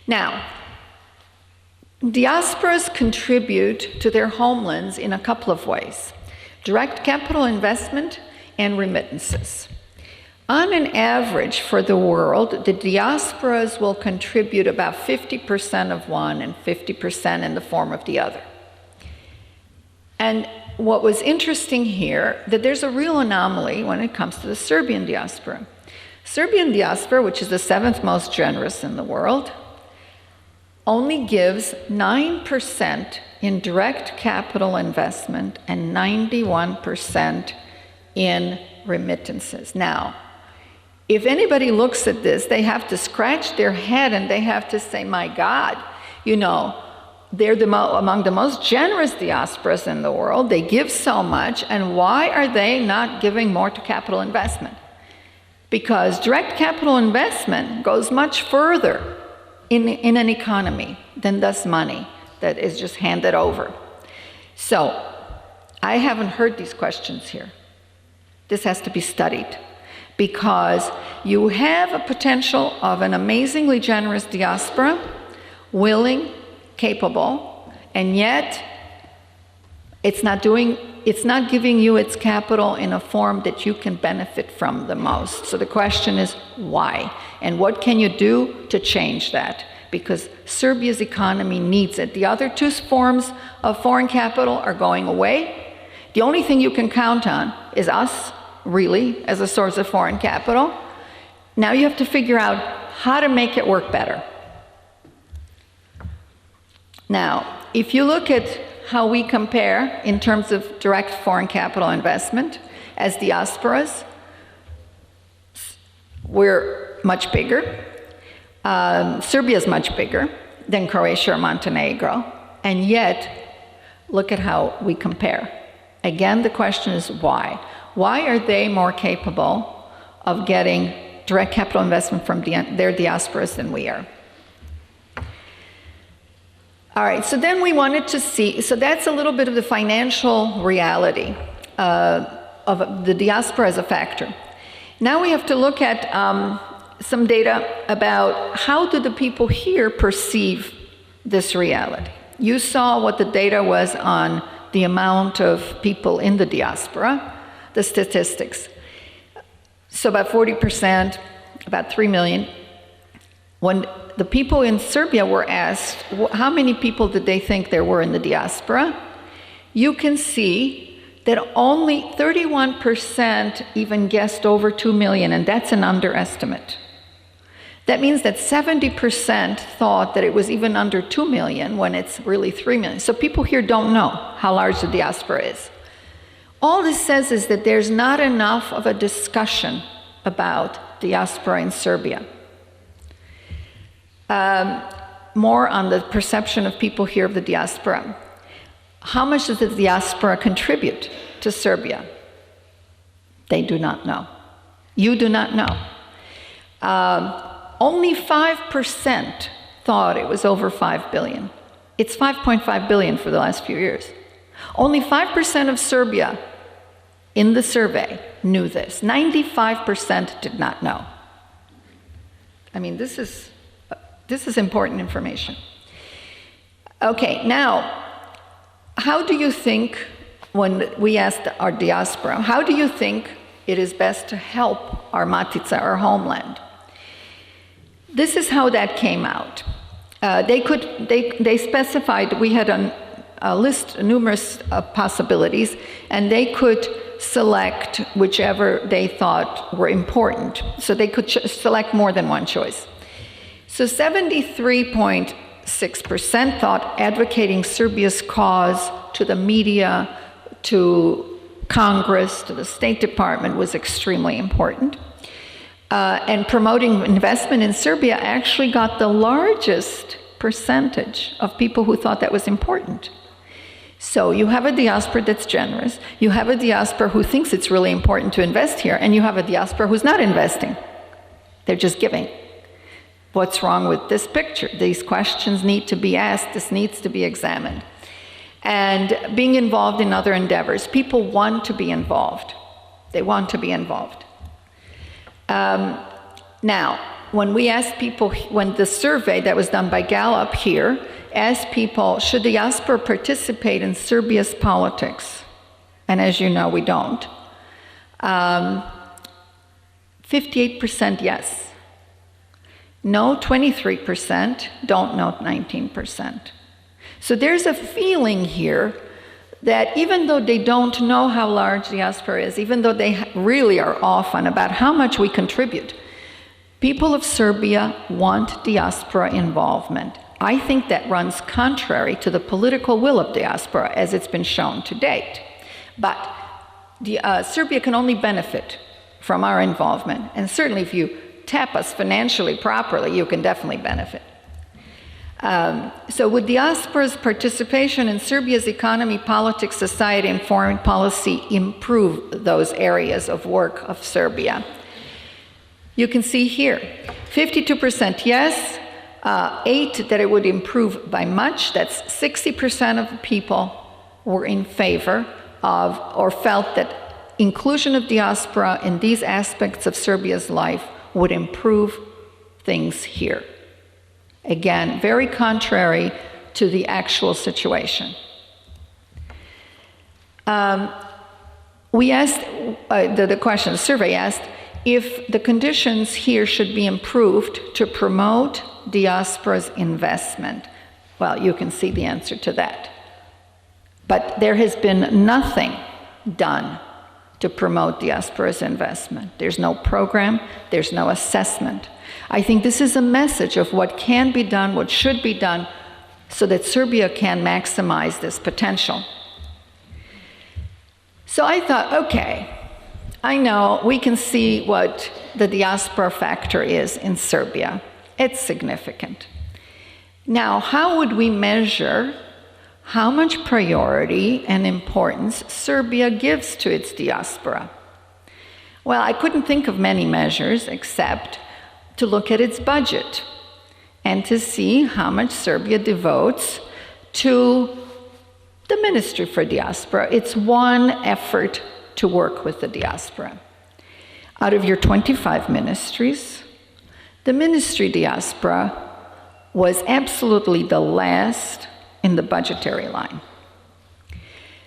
Now, diasporas contribute to their homelands in a couple of ways: direct capital investment and remittances. On an average for the world, the diasporas will contribute about 50% of one and 50% in the form of the other. And what was interesting here, that there's a real anomaly when it comes to the Serbian diaspora. Serbian diaspora, which is the 7th most generous in the world, only gives 9% in direct capital investment and 91% in remittances. Now, if anybody looks at this, they have to scratch their head and they have to say, my God, you know, they're among the most generous diasporas in the world. They give so much, and why are they not giving more to capital investment? Because direct capital investment goes much further in an economy than does money that is just handed over. So I haven't heard these questions here. This has to be studied, because you have a potential of an amazingly generous diaspora, willing, capable, and yet it's not giving you its capital in a form that you can benefit from the most. So the question is, why? And what can you do to change that? Because Serbia's economy needs it. The other two forms of foreign capital are going away. The only thing you can count on is us, really, as a source of foreign capital. Now you have to figure out how to make it work better. Now, if you look at how we compare in terms of direct foreign capital investment as diasporas, we're much bigger. Serbia is much bigger than Croatia or Montenegro, and yet look at how we compare. Again, the question is why? Why are they more capable of getting direct capital investment from their diasporas than we are? All right, so then we wanted to see, so that's a little bit of the financial reality of the diaspora as a factor. Now we have to look at some data about how do the people here perceive this reality. You saw what the data was on the amount of people in the diaspora, the statistics. So about 40%, about 3 million. When the people in Serbia were asked how many people did they think there were in the diaspora, you can see that only 31% even guessed over 2 million, and that's an underestimate. That means that 70% thought that it was even under 2 million when it's really 3 million. So people here don't know how large the diaspora is. All this says is that there's not enough of a discussion about diaspora in Serbia. More on the perception of people here of the diaspora. How much does the diaspora contribute to Serbia? They do not know. You do not know. Only 5% thought it was over 5 billion. It's 5.5 billion for the last few years. Only 5% of Serbia in the survey knew this. 95% did not know. I mean, this is important information. Okay, now, how do you think, when we asked our diaspora, how do you think it is best to help our Matica, our homeland? This is how that came out. They specified, we had a list, numerous possibilities, and they could select whichever they thought were important. So they could select more than one choice. So 73.6% thought advocating Serbia's cause to the media, to Congress, to the State Department was extremely important. And promoting investment in Serbia actually got the largest percentage of people who thought that was important. So you have a diaspora that's generous, you have a diaspora who thinks it's really important to invest here, and you have a diaspora who's not investing. They're just giving. What's wrong with this picture? These questions need to be asked, this needs to be examined. And being involved in other endeavors. People want to be involved. They want to be involved. Now, when we asked people, when the survey that was done by Gallup here asked people, should the diaspora participate in Serbia's politics? And as you know, we don't. 58% yes. No, 23%. Don't know, 19%. So there's a feeling here that even though they don't know how large diaspora is, even though they really are off on about how much we contribute, people of Serbia want diaspora involvement. I think that runs contrary to the political will of diaspora as it's been shown to date. But Serbia can only benefit from our involvement. And certainly if you tap us financially properly, you can definitely benefit. So would diaspora's participation in Serbia's economy, politics, society, and foreign policy improve those areas of work of Serbia? You can see here, 52% yes, 8 that it would improve by much. That's 60% of the people were in favor of or felt that inclusion of diaspora in these aspects of Serbia's life would improve things here. Again, very contrary to the actual situation. We asked, the survey asked, if the conditions here should be improved to promote diaspora's investment. Well, you can see the answer to that. But there has been nothing done to promote diaspora's investment. There's no program, there's no assessment. I think this is a message of what can be done, what should be done, so that Serbia can maximize this potential. So I thought, okay, I know we can see what the diaspora factor is in Serbia. It's significant. Now, how would we measure how much priority and importance Serbia gives to its diaspora? Well, I couldn't think of many measures except to look at its budget and to see how much Serbia devotes to the Ministry for Diaspora. It's one effort to work with the diaspora. Out of your 25 ministries, the Ministry Diaspora was absolutely the last in the budgetary line.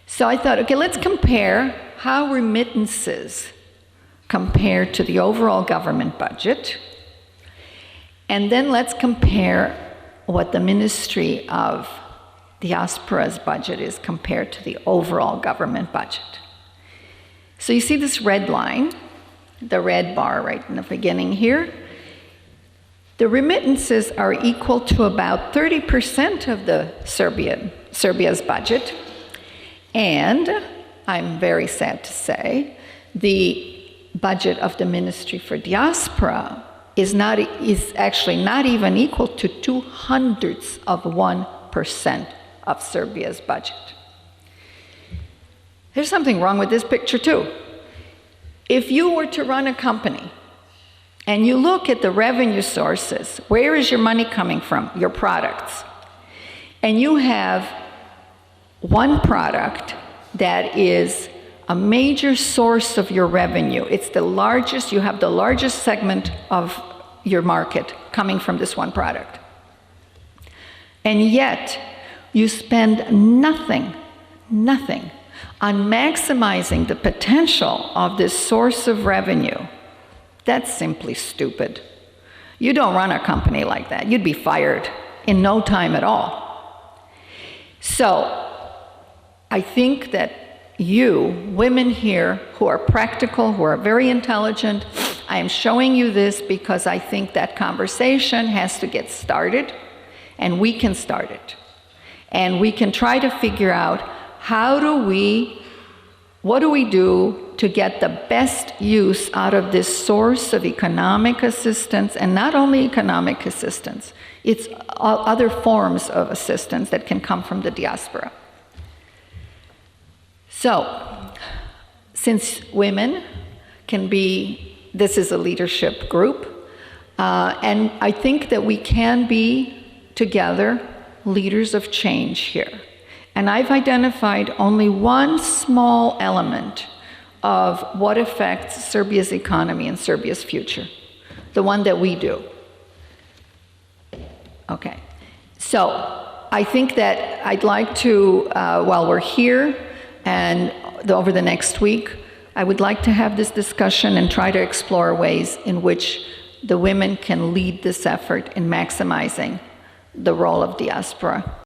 So I thought, okay, let's compare how remittances compare to the overall government budget, and then let's compare what the Ministry of Diaspora's budget is compared to the overall government budget. So you see this red line, the red bar right in the beginning here. The remittances are equal to about 30% of the Serbia's budget, and I'm very sad to say, the budget of the Ministry for Diaspora is actually not even equal to 0.02% of Serbia's budget. There's something wrong with this picture too. If you were to run a company and you look at the revenue sources, where is your money coming from? Your products. And you have one product that is a major source of your revenue. It's the largest, you have the largest segment of your market coming from this one product. And yet, you spend nothing on maximizing the potential of this source of revenue. That's simply stupid. You don't run a company like that. You'd be fired in no time at all. So, I think that you, women here, who are practical, who are very intelligent, I am showing you this because I think that conversation has to get started, and we can start it. And we can try to figure out what do we do to get the best use out of this source of economic assistance, and not only economic assistance, it's other forms of assistance that can come from the diaspora. So, since women can be, this is a leadership group, and I think that we can be together leaders of change here. And I've identified only one small element of what affects Serbia's economy and Serbia's future, the one that we do. Okay. So I think that I'd like to, while we're here and over the next week, I would like to have this discussion and try to explore ways in which the women can lead this effort in maximizing the role of diaspora.